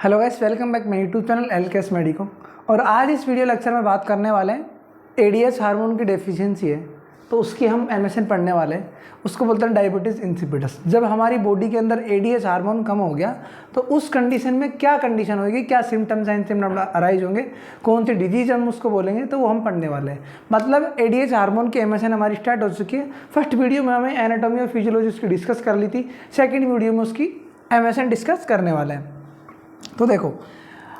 Hello guys, welcome back my YouTube channel LKS medico. और आज इस वीडियो लेक्चर में बात करने वाले हैं एडीएच हार्मोन की डेफिशिएंसी है तो उसकी हम एमएसएन पढ़ने वाले हैं। उसको बोलते हैं डायबिटीज़ इंसिपिडस। जब हमारी बॉडी के अंदर एडीएच हार्मोन कम हो गया तो उस कंडीशन में क्या कंडीशन होगी, क्या सिम्टम्स एंड सिम्टम अराइज होंगे, कौन सी डिजीज हम उसको बोलेंगे, तो वो हम पढ़ने वाले हैं। मतलब एडीएच हार्मोन की एमएसएन हमारी स्टार्ट हो चुकी है। फर्स्ट वीडियो में हमें एनाटॉमी और फिजियोलॉजी उसकी डिस्कस कर ली थी। सेकेंड वीडियो में उसकी एमएसएन डिस्कस करने वाले हैं। तो देखो,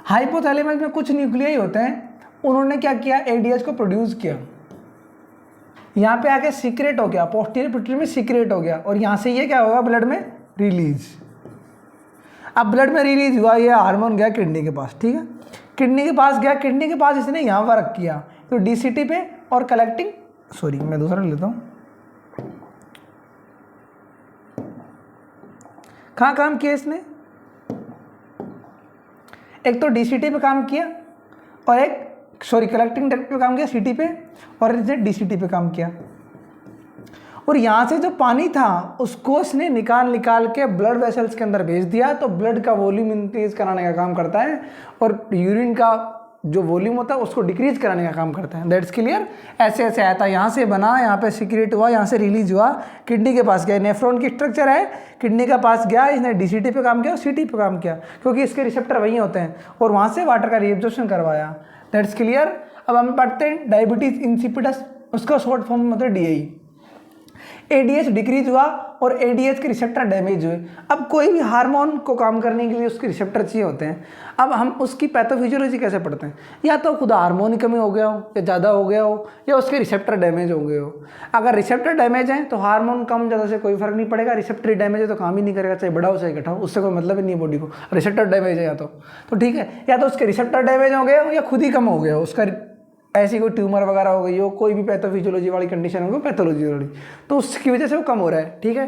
हाइपोथैलेमस में कुछ न्यूक्लियाई होते हैं, उन्होंने क्या किया, एडीएच को प्रोड्यूस किया, यहाँ पे आके सीक्रेट हो गया, पोस्टीरियर पिट्यूटरी में सीक्रेट हो गया और यहाँ से ये क्या होगा, ब्लड में रिलीज। अब ब्लड में रिलीज हुआ, ये हार्मोन गया किडनी के पास, ठीक है। किडनी के पास गया, किडनी के पास इसने यहाँ वर्क किया तो डीसीटी पे और कलेक्टिंग, सॉरी मैं दूसरा लेता हूँ, कहाँ काम किया इसने, एक तो डीसीटी पे काम किया और एक कलेक्टिंग डक्ट पे काम किया सीटी पे, और इसने डीसीटी पे काम किया। और यहाँ से जो पानी था उसको इसने निकाल के ब्लड वेसल्स के अंदर भेज दिया, तो ब्लड का वॉल्यूम इंक्रीज कराने का काम करता है और यूरिन का जो वॉल्यूम होता है उसको डिक्रीज कराने का काम करता है। That's clear. ऐसे ऐसे आया था, यहाँ से बना, यहाँ पे सीक्रेट हुआ, यहाँ से रिलीज हुआ, किडनी के पास गया। नेफ्रॉन की स्ट्रक्चर है, किडनी के पास गया, इसने डीसीटी पे काम किया और सीटी पे काम किया क्योंकि इसके रिसेप्टर वहीं होते हैं, और वहाँ से वाटर का रीएब्जॉर्प्शन करवाया। That's clear. अब हम पढ़ते हैं डायबिटीज इंसिपिडस, उसका शॉर्ट फॉर्म मतलब डीआई। एडीएच डिक्रीज हुआ और एडीएच के रिसेप्टर डैमेज हुए। अब कोई भी हार्मोन को काम करने के लिए उसके रिसेप्टर चाहिए होते हैं। अब हम उसकी पैथोफिजियोलॉजी कैसे पढ़ते हैं, या तो खुद हार्मोन ही कमी हो गया हो, या ज़्यादा हो गया हो, या उसके रिसेप्टर डैमेज हो गए हो। अगर रिसेप्टर डैमेज है तो हार्मोन कम ज़्यादा से कोई फर्क नहीं पड़ेगा, रिसेप्टर डैमेज है तो काम ही नहीं करेगा, चाहे बड़ा हो चाहे घटा हो, उससे कोई मतलब ही नहीं है बॉडी को। रिसेप्टर डैमेज है या तो ठीक है, या तो उसके रिसेप्टर डैमेज हो गए हो या खुद ही कम हो गया हो, उसका ऐसी कोई ट्यूमर वगैरह हो गई हो, कोई भी पैथोफिजियोलॉजी वाली कंडीशन होगी, पैथोलॉजी वाली, तो उसकी वजह से वो कम हो रहा है, ठीक है।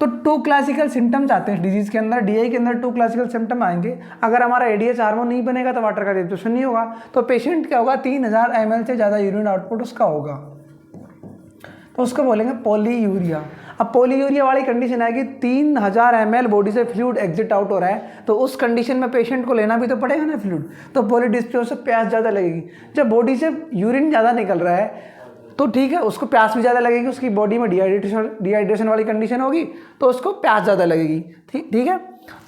तो 2 क्लासिकल सिम्टम्स आते हैं डिजीज के अंदर, डीआई के अंदर 2 क्लासिकल सिम्टम आएंगे। अगर हमारा एडीएच हार्मोन नहीं बनेगा तो वाटर का रिएब्जॉर्प्शन नहीं होगा, तो पेशेंट क्या होगा, 3000 ml से ज़्यादा यूरिन आउटपुट उसका होगा, तो उसको बोलेंगे पॉलीयूरिया। अब पॉलीयूरिया वाली कंडीशन आएगी, 3000 ml बॉडी से फ्लूइड एग्जिट आउट हो रहा है, तो उस कंडीशन में पेशेंट को लेना भी तो पड़ेगा ना फ्लूइड, तो पॉलीडिस्प्योर से प्यास ज़्यादा लगेगी। जब बॉडी से यूरिन ज़्यादा निकल रहा है तो ठीक है, उसको प्यास भी ज़्यादा लगेगी, उसकी बॉडी में डिहाइड्रेशन वाली कंडीशन होगी तो उसको प्यास ज़्यादा लगेगी, ठीक है।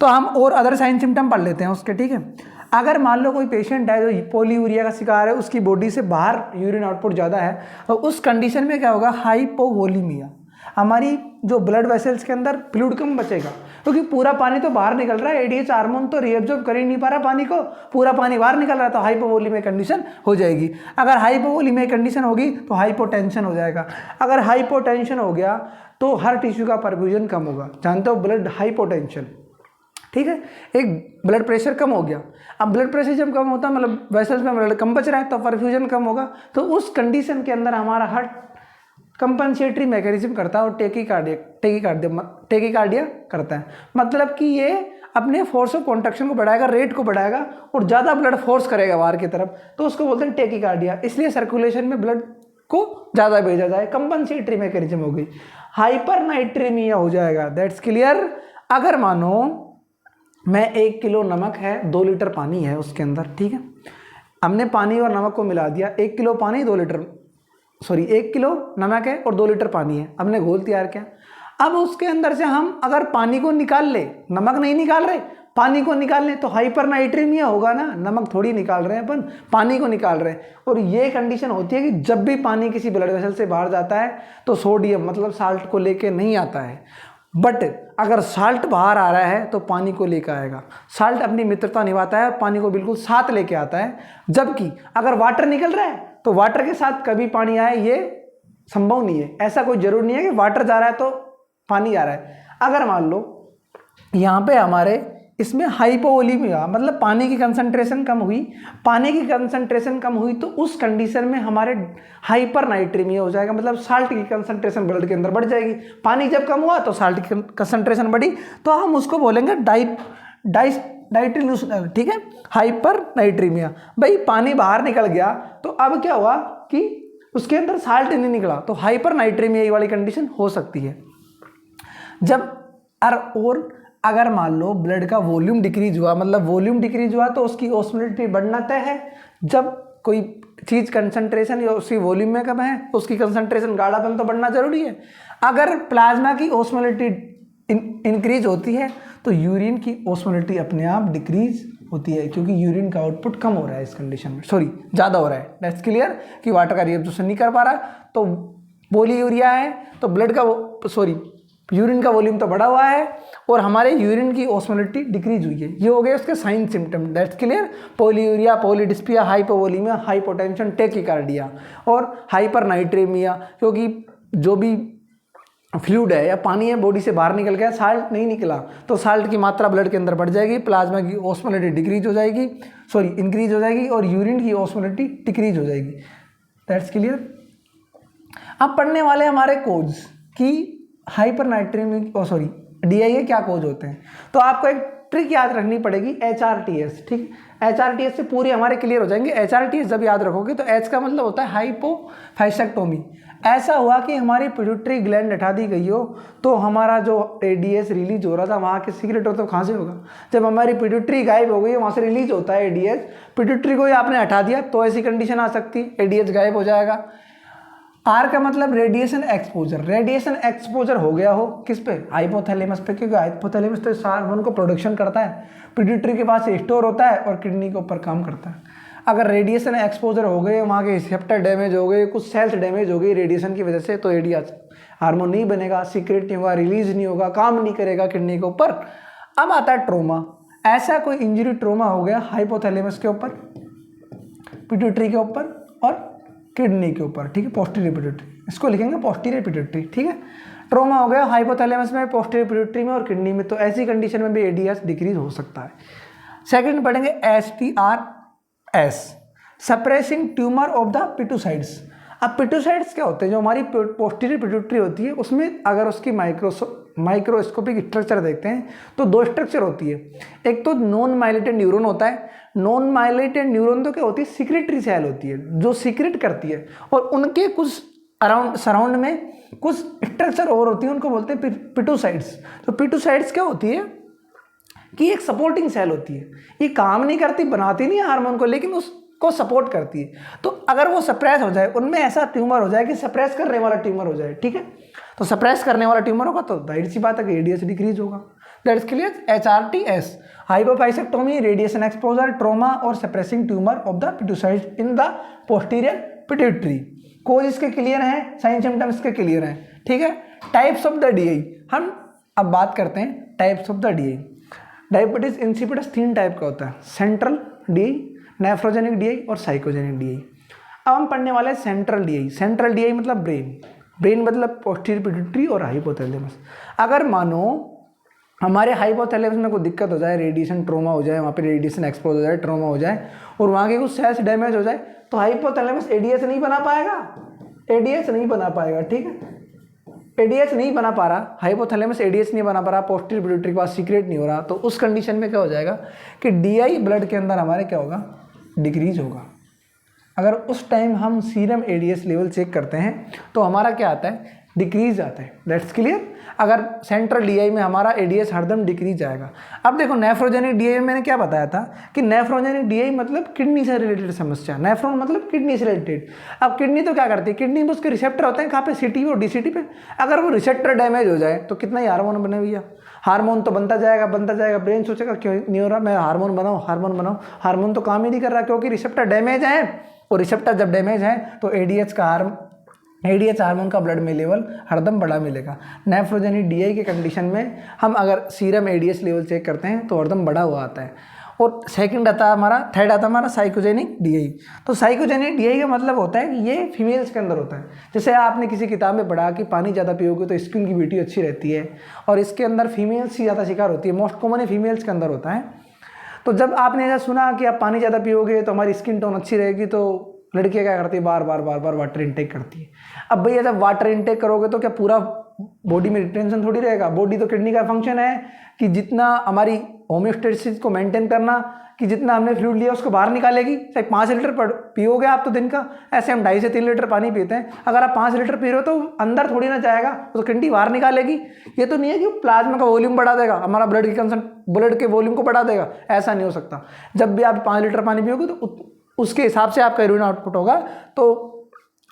तो हम और अदर साइन सिम्टम पढ़ लेते हैं उसके, ठीक है। अगर मान लो कोई पेशेंट है जो पॉलीयूरिया का शिकार है, उसकी बॉडी से बाहर यूरिन आउटपुट ज़्यादा है, तो उस कंडीशन में क्या होगा, हाइपोवोलीमिया। हमारी जो ब्लड वेसल्स के अंदर फ्लूइड कम बचेगा क्योंकि पूरा पानी तो बाहर निकल रहा है, एडीएच हार्मोन तो रीअब्जॉर्ब कर ही नहीं पा रहा पानी को, पूरा पानी बाहर निकल रहा है, तो हाइपोवोलीमिया कंडीशन हो जाएगी। अगर हाइपोवोलीमिया कंडीशन होगी तो हाइपोटेंशन हो जाएगा। अगर हाइपोटेंशन हो गया तो हर टिश्यू का परफ्यूजन कम होगा, जानते हो, ब्लड हाइपोटेंशन, ठीक है। एक ब्लड प्रेशर कम हो गया, अब ब्लड प्रेशर जब कम होता है मतलब वेसल्स में ब्लड कम बच रहा है तो परफ्यूजन कम होगा, तो उस कंडीशन के अंदर हमारा हार्ट कंपनसेटरी मैकेनिज्म करता है और टेकीकार्डिया करता है। मतलब कि ये अपने फोर्स ऑफ कॉन्ट्रैक्शन को बढ़ाएगा, रेट को बढ़ाएगा और ज़्यादा ब्लड फोर्स करेगा बाहर की तरफ, तो उसको बोलते हैं टेकीकार्डिया। इसलिए सर्कुलेशन में ब्लड को ज़्यादा भेजा जाए, कंपनसेटरी मैकेनिज्म हो गई। हाइपरनाइट्रेमिया हो जाएगा। That's clear. अगर मानो मैं 1 किलो नमक है, 2 लीटर पानी है उसके अंदर, ठीक है, हमने पानी और नमक को मिला दिया, 1 किलो पानी 1 किलो नमक है और 2 लीटर पानी है, हमने घोल तैयार किया। अब उसके अंदर से हम अगर पानी को निकाल ले, नमक नहीं निकाल रहे, पानी को निकाल ले, तो हाइपरनाइट्रेमिया होगा ना, नमक थोड़ी निकाल रहे हैं अपन, पानी को निकाल रहे हैं। और ये कंडीशन होती है कि जब भी पानी किसी ब्लड वेसल से बाहर जाता है तो सोडियम मतलब साल्ट को लेके नहीं आता है, बट अगर साल्ट बाहर आ रहा है तो पानी को लेकर आएगा। साल्ट अपनी मित्रता निभाता है, पानी को बिल्कुल साथ लेके आता है। जबकि अगर वाटर निकल रहा है तो वाटर के साथ कभी पानी आए ये संभव नहीं है। ऐसा कोई जरूर नहीं है कि वाटर जा रहा है तो पानी आ रहा है। अगर मान लो यहाँ पे हमारे इसमें हाइपोवोलीमिया मतलब पानी की कंसंट्रेशन कम हुई, तो उस कंडीशन में हमारे हाइपरनाइट्रेमिया हो जाएगा, मतलब साल्ट की कंसंट्रेशन ब्लड के अंदर बढ़ जाएगी। पानी जब कम हुआ तो साल्ट की कंसंट्रेशन बढ़ी, तो हम उसको बोलेंगे डाइट्रिल्यूशनल, ठीक है, हाइपरनाइट्रेमिया। भाई पानी बाहर निकल गया तो अब क्या हुआ कि उसके अंदर साल्ट नहीं निकला, तो हाइपरनाइट्रेमिया वाली कंडीशन हो सकती है। जब और अगर मान लो ब्लड का वॉल्यूम डिक्रीज हुआ, मतलब वॉल्यूम डिक्रीज हुआ तो उसकी ऑस्मोलिटी बढ़ना तय है। जब कोई चीज़ कंसंट्रेशन या उसकी वॉल्यूम में कम है तो उसकी कंसंट्रेशन गाढ़ापन तो बढ़ना जरूरी है। अगर प्लाज्मा की ऑस्मोलिटी इंक्रीज होती है तो यूरिन की ऑस्मोलिटी अपने आप डिक्रीज होती है, क्योंकि यूरिन का आउटपुट कम हो रहा है इस कंडीशन में, सॉरी ज़्यादा हो रहा है। दैट्स क्लियर कि वाटर का रिएब्जॉर्प्शन नहीं कर पा रहा, तो पॉलीयूरिया है तो ब्लड का यूरिन का वॉल्यूम तो बढ़ा हुआ है और हमारे यूरिन की ऑस्मोलिटी डिक्रीज हुई है। ये हो गए उसके sign symptom. That's clear. Polyuria, polydipsia, hypovolemia, hypotension, tachycardia और हाइपरनाइट्रेमिया, क्योंकि जो भी फ्लूइड है या पानी है बॉडी से बाहर निकल गया, साल्ट नहीं निकला, तो साल्ट की मात्रा ब्लड के अंदर बढ़ जाएगी, प्लाज्मा की ऑस्मोलिटी डिक्रीज हो जाएगी, सॉरी इंक्रीज हो जाएगी और यूरिन की ऑस्मोलिटी डिक्रीज हो जाएगी। That's clear. अब पढ़ने वाले हमारे कोज की हाइपरनाइट्रेमिक सॉरी DI के क्या कोज होते हैं। तो आपको एक ट्रिक याद रखनी पड़ेगी, HRTS, ठीक। HRTS से पूरी हमारे क्लियर हो जाएंगे। HRTS जब याद रखोगे तो H का मतलब होता है हाइपोफाइसेक्टोमी। ऐसा हुआ कि हमारी पिट्यूटरी ग्लैंड हटा दी गई हो तो हमारा जो ADS रिलीज हो रहा था वहाँ के सीक्रेट तो कहाँ से होगा, जब हमारी पिट्यूटरी गायब हो गई वहाँ से रिलीज होता है ADS। पिट्यूटरी को ही आपने हटा दिया तो ऐसी कंडीशन आ सकती है, ADS गायब हो जाएगा। R का मतलब रेडिएशन एक्सपोजर। रेडिएशन एक्सपोजर हो गया हो किस पे, हाइपोथैलेमस पे, क्योंकि हाइपोथैलेमस तो हार्मोन को प्रोडक्शन करता है, पिट्यूटरी के पास स्टोर होता है और किडनी के ऊपर काम करता है। अगर रेडिएशन एक्सपोजर हो गए, वहाँ के रिसेप्टर डैमेज हो गए, कुछ सेल्स डैमेज हो गई रेडिएशन की वजह से, तो ADS हार्मोन नहीं बनेगा, सीक्रेट नहीं होगा, रिलीज नहीं होगा, काम नहीं करेगा किडनी के ऊपर। अब आता है ट्रोमा। ऐसा कोई इंजरी ट्रोमा हो गया हाइपोथैलेमस के ऊपर, पिट्यूटरी के ऊपर और किडनी के ऊपर, ठीक है, पोस्टीरियर पिट्यूटरी, इसको लिखेंगे पोस्टीरियर पिट्यूटरी, ठीक है। ट्रोमा हो गया हाइपोथैलेमस में, पोस्टीरियर पिट्यूटरी में और किडनी में, तो ऐसी कंडीशन में भी ADS डिक्रीज हो सकता है। सेकंड पढ़ेंगे STRS, suppressing tumour of the pituicytes. अब पिट्यूसाइड्स क्या होते हैं, जो हमारी पोस्टीरियर पिट्यूटरी होती है उसमें अगर उसकी माइक्रोस्कोपिक स्ट्रक्चर देखते हैं तो दो स्ट्रक्चर होती है। एक तो नॉन माइलेटेड न्यूरॉन होता है। नॉन माइलेटेड न्यूरॉन तो क्या होती है, सीक्रेटरी सेल होती है जो सीक्रेट करती है, और उनके कुछ सराउंड में कुछ स्ट्रक्चर और होती है, उनको बोलते हैं पिट्यूसाइड्स। तो पिट्यूसाइड्स क्या होती है कि एक सपोर्टिंग सेल होती है, ये काम नहीं करती, बनाती नहीं है हार्मोन को, लेकिन उसको सपोर्ट करती है। तो अगर वो सप्रेस हो जाए, उनमें ऐसा ट्यूमर हो जाए कि सप्रेस करने वाला ट्यूमर हो जाए, ठीक है, तो सप्रेस करने वाला ट्यूमर होगा तो जाहिर सी बात है कि ADS डिक्रीज होगा। That's clear. HRTS, hypophysectomy, radiation exposure, trauma और suppressing tumour of the pituicytes in the posterior pituitary. Cause इसके क्लियर हैं, साइन सिम्टम्स के क्लियर हैं, ठीक है। टाइप्स ऑफ द DI, हम अब बात करते हैं types of the DI। Diabetes insipidus 3 type का होता है, सेंट्रल DI, नेफ्रोजेनिक DI और साइकोजेनिक DI। अब हम पढ़ने वाले हैं सेंट्रल DI। सेंट्रल DI मतलब ब्रेन मतलब पोस्टीरियर पिट्यूटरी और हाइपोथैलेमस। अगर मानो हमारे हाइपोथैलेमस में कोई दिक्कत हो जाए, रेडिएशन ट्रोमा हो जाए, वहाँ पे रेडिएशन एक्सपोज हो जाए, ट्रोमा हो जाए और वहाँ के कुछ सेल्स डैमेज हो जाए, तो हाइपोथैलेमस ADS नहीं बना पाएगा, ADS नहीं बना पाएगा, ठीक है। ADS नहीं बना पा रहा, हाइपोथैलेमस ADS नहीं बना पा रहा, पोस्टीरियर पिट्यूटरी के पास सीक्रेट नहीं हो रहा, तो उस कंडीशन में क्या हो जाएगा कि DI ब्लड के अंदर हमारे क्या होगा, डिक्रीज होगा। अगर उस टाइम हम सीरम ADS लेवल चेक करते हैं तो हमारा क्या आता है, डिक्रीज आता है। That's clear. अगर सेंट्रल DI में हमारा ADS हरदम डिक्रीज आएगा। अब देखो नेफ्रोजेनिक DI में मैंने क्या बताया था कि नेफ्रोजेनिक DI मतलब किडनी से रिलेटेड समस्या, नेफ्रॉन मतलब किडनी से रिलेटेड। अब किडनी तो क्या करती है, किडनी में उसके रिसेप्टर होते हैं, कहाँ पे, CT और DCT पे। अगर वो रिसेप्टर डैमेज हो जाए तो कितना ही हार्मोन बने भैया, हार्मोन तो बनता जाएगा। ब्रेन सोचेगा क्यों नहीं हो रहा, मैं हार्मोन बनाऊँ, हार्मोन तो काम ही नहीं कर रहा क्योंकि रिसेप्टर डैमेज है, और रिसेप्टर जब डैमेज है तो ADS हार्मोन का ब्लड में लेवल हरदम बड़ा मिलेगा। नेफ्रोजेनिक DI के कंडीशन में हम अगर सीरम ADS लेवल चेक करते हैं तो हरदम बड़ा हुआ आता है। और थर्ड आता है हमारा साइकोजेनिक DI। तो साइकोजेनिक DI का मतलब होता है कि ये फीमेल्स के अंदर होता है। जैसे आपने किसी किताब में पढ़ा कि पानी ज़्यादा पियोगे तो स्किन की ब्यूटी अच्छी रहती है, और इसके अंदर फीमेल्स ही ज़्यादा शिकार होती है, मोस्ट कॉमन फीमेल्स के अंदर होता है। तो जब आपने ऐसा सुना कि आप पानी ज़्यादा पियोगे तो हमारी स्किन टोन अच्छी रहेगी, तो लड़कियाँ क्या करती है, बार बार वाटर इनटेक करती है। अब भैया जब वाटर इनटेक करोगे तो क्या पूरा बॉडी में रिटेंशन थोड़ी रहेगा, बॉडी तो किडनी का फंक्शन है कि जितना हमारी होम्योस्टेसिस को मेंटेन करना कि जितना हमने फ्लूइड लिया उसको बाहर निकालेगी। चाहे 5 लीटर पियोगे आप तो दिन का, ऐसे हम 2.5 से 3 लीटर पानी पीते हैं। अगर आप 5 लीटर पी रहे हो तो अंदर थोड़ी ना जाएगा, तो किडनी बाहर निकालेगी। ये तो नहीं है कि प्लाज्मा का वॉल्यूम बढ़ा देगा, हमारा ब्लड के वॉल्यूम को बढ़ा देगा, ऐसा नहीं हो सकता। जब भी आप 5 लीटर पानी पियोगे तो उसके हिसाब से आपका यूरिन आउटपुट होगा। तो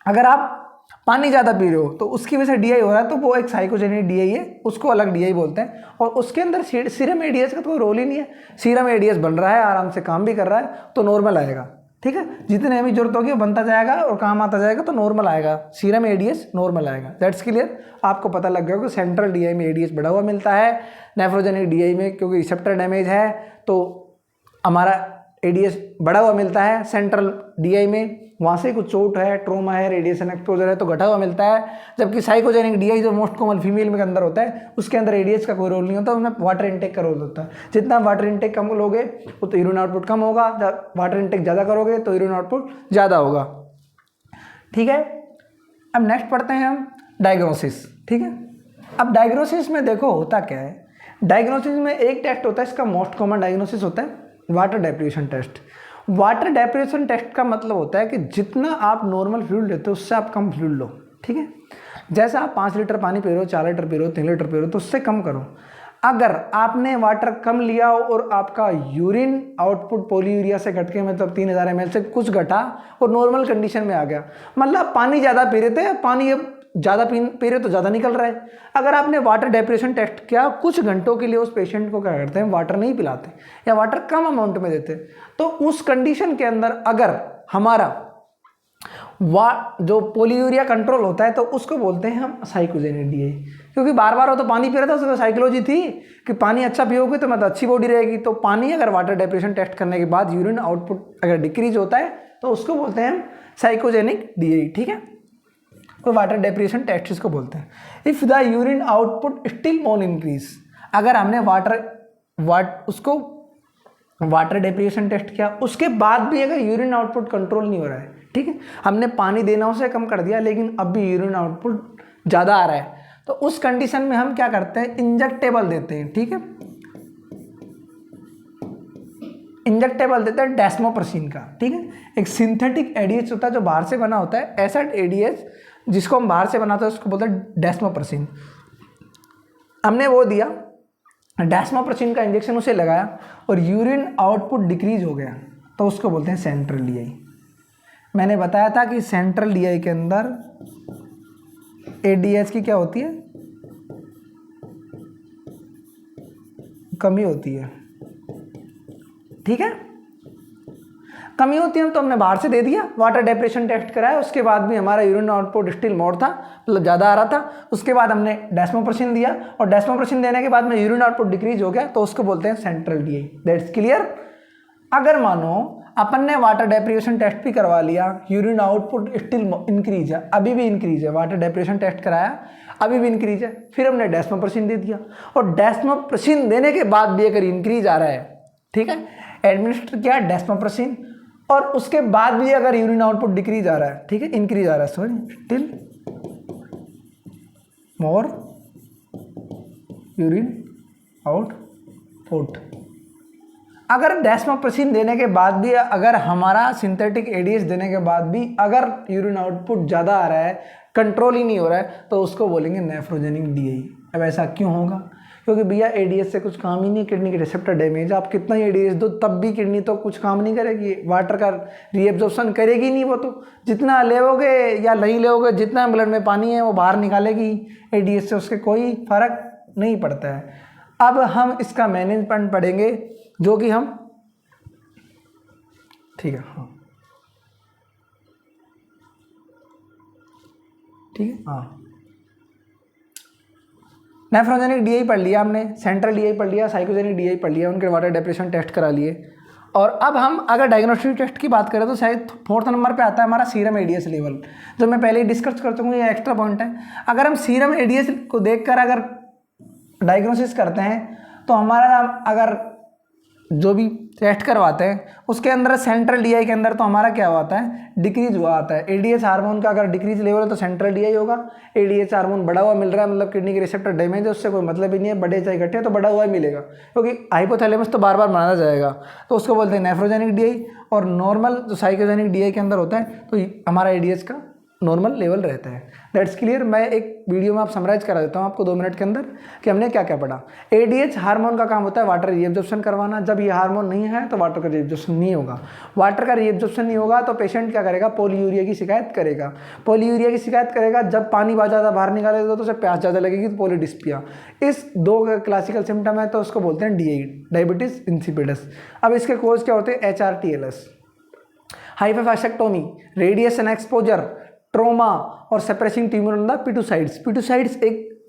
अगर आप पानी ज़्यादा पी रहे हो तो उसकी वजह से डीआई हो रहा है, तो वो एक साइकोजेनिक डीआई है, उसको अलग डीआई बोलते हैं। और उसके अंदर सीरम एडीएस का तो कोई रोल ही नहीं है। सीरम एडीएस बन रहा है, आराम से काम भी कर रहा है, तो नॉर्मल आएगा। ठीक है, जितने भी जरूरत होगी वो बनता जाएगा और काम आता जाएगा, तो नॉर्मल आएगा। सीरम एडीएस नॉर्मल आएगा। That's clear. आपको पता लग गया कि सेंट्रल डीआई में एडीएस बढ़ा हुआ मिलता है, नेफ्रोजेनिक डीआई में क्योंकि रिसेप्टर डैमेज है तो हमारा एडीएस बढ़ा हुआ मिलता है। सेंट्रल डीआई में वहाँ से कुछ चोट है, ट्रोमा है, रेडिएशन एक्सपोजर है तो घटा हुआ मिलता है। जबकि साइकोजेनिक डीआई जो मोस्ट कॉमन फीमेल में के अंदर होता है, उसके अंदर एडीएस का कोई रोल नहीं होता, उसमें वाटर इनटेक का रोल होता है। जितना वाटर इनटेक कम लोगे तो यूरिन आउटपुट कम होगा, वाटर इनटेक ज़्यादा करोगे तो यूरिन आउटपुट ज़्यादा होगा। ठीक है, अब नेक्स्ट पढ़ते हैं हम डायग्नोसिस। ठीक है, अब डायग्नोसिस में देखो होता क्या है। डायग्नोसिस में एक टेस्ट होता है, इसका मोस्ट कॉमन डायग्नोसिस होता है water deprivation test. Water deprivation test का मतलब होता है कि जितना आप नॉर्मल फ्लूइड लेते हो उससे आप कम फ्लूइड लो। ठीक है, जैसे आप 5 लीटर पानी पी रहे हो, 4 लीटर पी रहे हो, 3 लीटर पी रहे हो, तो उससे कम करो। अगर आपने वाटर कम लिया और आपका यूरिन आउटपुट पॉलीयूरिया से घट के मतलब 3000 ml से कुछ घटा और नॉर्मल कंडीशन में आ गया, मतलब पानी ज़्यादा पी रहे थे, पानी अब ज़्यादा पी रहे तो ज़्यादा निकल रहा है। अगर आपने वाटर डेप्रिवेशन टेस्ट किया, कुछ घंटों के लिए उस पेशेंट को क्या करते हैं, वाटर नहीं पिलाते या वाटर कम अमाउंट में देते, तो उस कंडीशन के अंदर अगर हमारा जो पोलीयूरिया कंट्रोल होता है तो उसको बोलते हैं हम साइकोजेनिक डीआई। क्योंकि बार बार वो तो पानी पी रहा था, उसको साइकोलॉजी थी कि पानी अच्छा पियोगे तो मतलब अच्छी बॉडी रहेगी। तो पानी अगर वाटर डेप्रिवेशन टेस्ट करने के बाद यूरिन आउटपुट अगर डिक्रीज होता है तो उसको बोलते हैं हम साइकोजेनिक डीआई। ठीक है, तो वाटर डेप्रिवेशन टेस्ट इसको बोलते हैं। If the urine output still won't increase, अगर हमने उसको वाटर डेप्रिवेशन टेस्ट किया उसके बाद भी अगर यूरिन आउटपुट कंट्रोल नहीं हो रहा है, ठीक है, हमने पानी देना उसे कम कर दिया लेकिन अब भी यूरिन आउटपुट ज़्यादा आ रहा है, तो उस कंडीशन में हम क्या करते हैं, इंजेक्टेबल देते हैं। ठीक है, इंजेक्टेबल देते हैं डेस्मोप्रसिन का। ठीक है, एक सिंथेटिक एडीएच होता है जो बाहर से बना होता है, ऐसा एडीएच जिसको हम बाहर से बनाते हैं उसको बोलते हैं डेस्मोप्रसिन। हमने वो दिया, डेस्मोप्रसिन का इंजेक्शन उसे लगाया और यूरिन आउटपुट डिक्रीज हो गया तो उसको बोलते हैं सेंट्रल डीआई। मैंने बताया था कि सेंट्रल डीआई के अंदर एडीएच की क्या होती है, कमी होती है। ठीक है, कमी होती है तो हमने बाहर से दे दिया, वाटर डेप्रिवेशन टेस्ट कराया, उसके बाद भी हमारा यूरिन आउटपुट स्टिल मोर था, मतलब ज़्यादा आ रहा था। उसके बाद हमने डेस्मोप्रसिन दिया और डेस्मोप्रसिन देने के बाद में यूरिन आउटपुट डिक्रीज हो गया तो उसको बोलते हैं सेंट्रल डीआई। That's clear. अगर मानो अपन ने वाटर डेप्रिवेशन टेस्ट भी करवा लिया, यूरिन आउटपुट स्टिल इंक्रीज है, अभी भी इंक्रीज है, वाटर डेप्रिवेशन टेस्ट कराया अभी भी इंक्रीज है, फिर हमने डेस्मोप्रसिन दे दिया और डेस्मोप्रसिन देने के बाद भी अगर इंक्रीज आ रहा है, ठीक है, एडमिनिस्टर किया डेस्मोप्रसिन और उसके बाद भी अगर यूरिन आउटपुट डिक्रीज आ रहा है, ठीक है, इंक्रीज आ रहा है, sorry, still more urine output, अगर डेस्मोप्रसिन देने के बाद भी, अगर हमारा सिंथेटिक एडीएच देने के बाद भी अगर यूरिन आउटपुट ज़्यादा आ रहा है, कंट्रोल ही नहीं हो रहा है, तो उसको बोलेंगे नेफ्रोजेनिक डीआई। अब ऐसा क्यों होगा, क्योंकि भैया एडीएच से कुछ काम ही नहीं, किडनी के रिसेप्टर डैमेज, आप कितना ही एडीएच दो तब भी किडनी तो कुछ काम नहीं करेगी, वाटर का रीएब्जॉर्प्शन करेगी नहीं, वो तो जितना लेओगे या नहीं लेओगे, जितना ब्लड में पानी है वो बाहर निकालेगी, एडीएच से उसके कोई फर्क नहीं पड़ता है। अब हम इसका मैनेजमेंट पढ़ेंगे जो कि हम, ठीक है, हाँ ठीक है, हाँ, नेफ्रोजेनिक डीआई पढ़ लिया हमने, सेंट्रल डीआई पढ़ लिया, साइकोजेनिक डीआई पढ़ लिया, उनके वाटर डेप्रिवेशन टेस्ट करा लिए। और अब हम अगर डायग्नोस्टिक टेस्ट की बात करें तो शायद 4th नंबर पे आता है हमारा सीरम एडीएच लेवल, जो मैं पहले ही डिस्कस कर चुका हूँ, ये एक्स्ट्रा पॉइंट है। अगर हम सीरम एडीएच को देखकर अगर डायग्नोसिस करते हैं तो हमारा अगर जो भी टेस्ट करवाते हैं उसके अंदर सेंट्रल डीआई के अंदर तो हमारा क्या होता है, डिक्रीज हुआ आता है। एडीएच हार्मोन का अगर डिक्रीज लेवल है तो सेंट्रल डीआई होगा। एडीएच हार्मोन बढ़ा हुआ मिल रहा है मतलब किडनी के रिसेप्टर डैमेज है, उससे कोई मतलब ही नहीं है, बढ़े चाहे घटे तो बढ़ा हुआ ही मिलेगा, क्योंकि हाइपोथैलेमस तो बार बार बनाया जाएगा, तो उसको बोलते हैं नेफ्रोजेनिक डीआई। और नॉर्मल जो साइकोजेनिक डीआई के अंदर होता है तो हमारा एडीएच का नॉर्मल लेवल रहता है। That's clear. मैं एक वीडियो में आप समराइज करा देता हूँ आपको 2 मिनट के अंदर कि हमने क्या क्या पढ़ा। एडीएच हार्मोन का काम होता है वाटर रीएब्जॉर्प्शन करवाना। जब ये हार्मोन नहीं है तो वाटर का रीएब्जॉर्प्शन नहीं होगा। वाटर का रीएब्जॉर्प्शन नहीं होगा तो पेशेंट क्या करेगा, पॉलीयूरिया की शिकायत करेगा। पॉलीयूरिया की शिकायत करेगा, जब पानी बहुत ज़्यादा बाहर निकालेगा तो उसे प्यास ज़्यादा लगेगी तो पॉलीडिस्पिया। इस 2 क्लासिकल सिम्टम है तो उसको बोलते हैं डीआई, डायबिटीज इंसिपिडस। अब इसके कोज क्या होते हैं, HRTLS, हाइपोफैक्सेक्टोमी, रेडिएशन एक्सपोजर, ट्रोमा और सप्रेसिंग ट्यूमर ऑन द पिटूसाइड्स। पिटूसाइड्स एक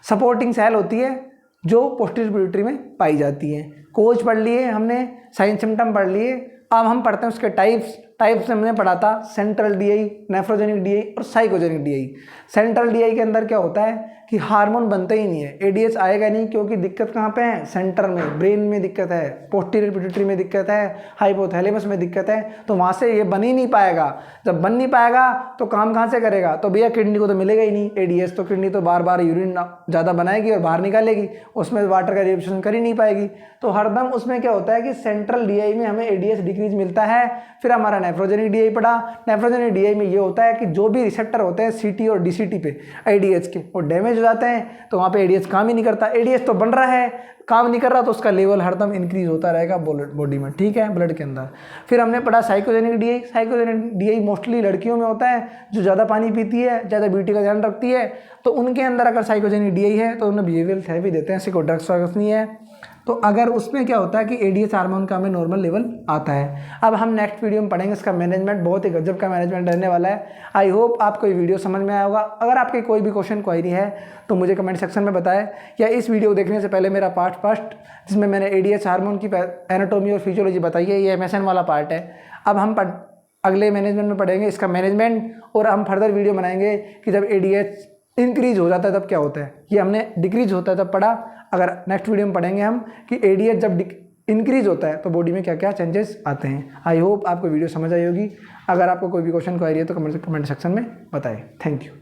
सपोर्टिंग सेल होती है जो पोस्टीरियर पिट्यूटरी में पाई जाती है। कोज पढ़ लिए हमने, साइन सिम्टम पढ़ लिए। अब हम पढ़ते हैं उसके टाइप्स हमने पढ़ा था, सेंट्रल डीआई, नेफ्रोजेनिक डीआई और साइकोजेनिक डीआई। सेंट्रल डीआई के अंदर क्या होता है कि हार्मोन बनता ही नहीं है, एडीएच आएगा नहीं, क्योंकि दिक्कत कहाँ पे है, सेंटर में, ब्रेन में दिक्कत है, पोस्टीरियर पिट्यूटरी में दिक्कत है, हाइपोथैलेमस में दिक्कत है, तो वहाँ से ये बन ही नहीं पाएगा। जब बन नहीं पाएगा तो काम कहाँ से करेगा, तो भैया किडनी को तो मिलेगा ही नहीं एडीएच, तो किडनी तो बार बार यूरिन ज़्यादा बनाएगी और बाहर निकालेगी, उसमें वाटर का रिएब्जॉर्प्शन कर ही नहीं पाएगी। तो हरदम उसमें क्या होता है कि सेंट्रल डीआई में हमें एडीएच डिक्रीज मिलता है। फिर हमारा नेफ्रोजेनिक डीआई पढ़ा। नेफ्रोजेनिक डीआई में ये होता है कि जो भी रिसेप्टर होते हैं सीटी और डीसीटी पे एडीएच के, वो डैमेज हो जाते हैं, तो वहाँ पे एडीएच काम ही नहीं करता। एडीएच तो बन रहा है, काम नहीं कर रहा, तो उसका लेवल हरदम इंक्रीज होता रहेगा बॉडी में, ठीक है, ब्लड के अंदर। फिर हमने पढ़ा psychogenic DI. Psychogenic DI mostly लड़कियों में होता है जो ज़्यादा पानी पीती है, ज़्यादा ब्यूटी का ध्यान रखती है, तो उनके अंदर अगर साइकोजेनिक डीआई है तो उन्हें बिहेवियरल थेरेपी देते हैं, ऐसे कोई ड्रग्स वगैरह नहीं है। तो अगर उसमें क्या होता है कि एडीएच हार्मोन का हमें नॉर्मल लेवल आता है। अब हम नेक्स्ट वीडियो में पढ़ेंगे इसका मैनेजमेंट, बहुत ही गजब का मैनेजमेंट रहने वाला है। आई होप आपको ये वीडियो समझ में आया होगा। अगर आपके कोई भी क्वेश्चन क्वेरी है तो मुझे कमेंट सेक्शन में बताएं, या इस वीडियो को देखने से पहले मेरा पार्ट फर्स्ट जिसमें मैंने एडीएच हार्मोन की एनाटोमी और फिजियोलॉजी बताई है, ये एमएसएन वाला पार्ट है। अब हम अगले मैनेजमेंट में पढ़ेंगे इसका मैनेजमेंट, और हम फर्दर वीडियो बनाएंगे कि जब एडीएच इंक्रीज हो जाता है तब क्या होता है। ये हमने डिक्रीज होता है तब पढ़ा, अगर नेक्स्ट वीडियो में पढ़ेंगे हम कि एडीएच जब इंक्रीज होता है तो बॉडी में क्या क्या चेंजेस आते हैं। आई होप आपको वीडियो समझ आई होगी। अगर आपको कोई भी क्वेश्चन क्वेरी है तो कमेंट सेक्शन में बताएं। Thank you.